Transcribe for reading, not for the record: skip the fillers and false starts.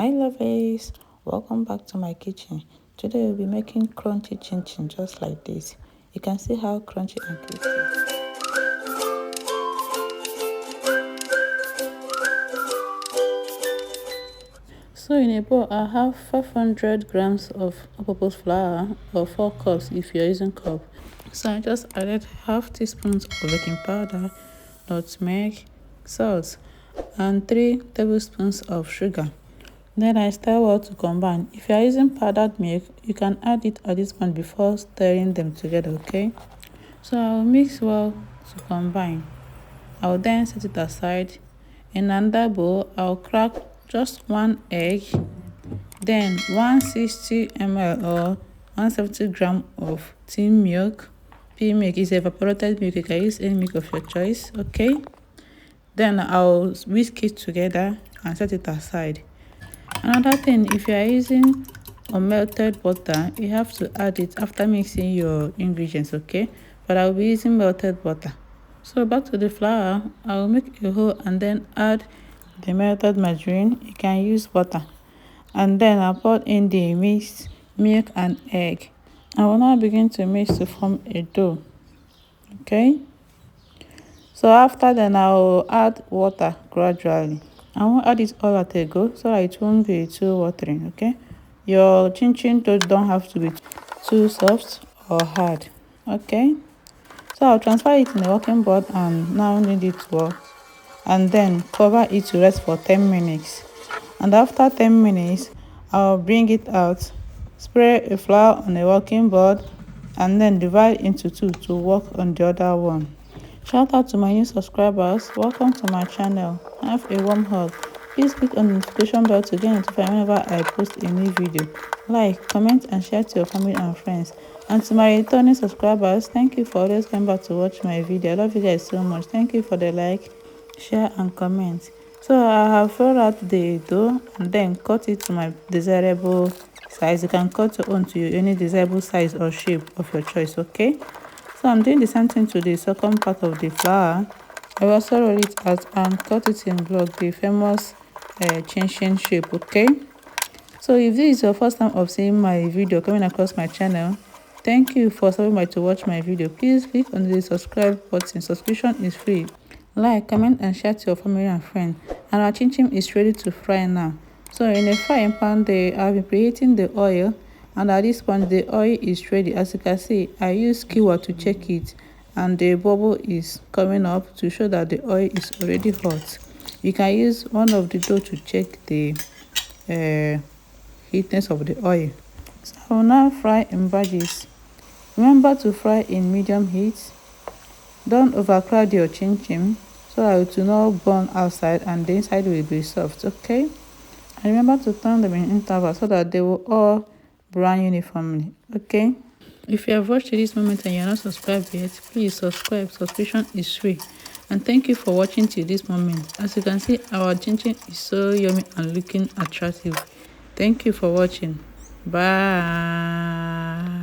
Hi lovelies, welcome back to my kitchen. Today we'll be making crunchy chin chin just like this. You can see how crunchy and crispy. So in a bowl I have 500 grams of all-purpose flour or 4 cups if you're using cup. So I just added half teaspoons of baking powder, nutmeg, salt and 3 tablespoons of sugar. Then I stir well to combine. If you are using powdered milk, you can add it at this point before stirring them together, okay? So I'll mix well to combine. I'll then set it aside. In another bowl, I'll crack just 1 egg, then 160 ml or 170 gram of tin milk. Pea milk is evaporated milk. You can use any milk of your choice, okay? Then I'll whisk it together and set it aside. Another thing, if you are using unmelted butter, you have to add it after mixing your ingredients, okay? But I'll be using melted butter. So back to the flour, I'll make a hole and then add the melted margarine. You can use butter. And then I'll pour in the mixed milk and egg. I will now begin to mix to form a dough, okay? So after then, I'll add water gradually. I won't add it all at a go so that it won't be too watering, okay? Your chin chin dough don't have to be too soft or hard, okay? So I'll transfer it in a working board and now knead it well. And then cover it to rest for 10 minutes. And after 10 minutes, I'll bring it out, spray a flour on a working board, and then divide into 2 to work on the other one. Shout out to my new subscribers. Welcome to my channel. Have a warm hug. Please click on the notification bell to get notified whenever I post a new video. Like, comment and share to your family and friends. And to my returning subscribers, thank you for always coming back to watch my video. I love you guys so much. Thank you for the like, share and comment. So I have filled out the dough and then cut it to my desirable size. You can cut your own to any desirable size or shape of your choice, okay? So I'm doing the same thing to the second part of the flour. I will also roll it out and cut it in block, the famous chin chin shape, okay? So if this is your first time of seeing my video coming across my channel, thank you for stopping by to watch my video. Please click on the subscribe button. Subscription is free. Like, comment and share to your family and friends. And our chin chin is ready to fry now. So in a frying pan, I've been preheating the oil. And at this point the oil is ready. As you can see, I use skewer to check it and the bubble is coming up to show that the oil is already hot. You can use one of the dough to check the heatness of the oil. So I will now fry in batches. Remember to fry in medium heat. Don't overcrowd your chin chin so that it will not burn outside and the inside will be soft, okay? And remember to turn them in intervals so that they will all brown uniformly, okay? If you have watched to this moment and you're not subscribed yet, please subscribe. Subscription is free. And thank you for watching till this moment. As you can see, our chin chin is so yummy and looking attractive. Thank you for watching. Bye.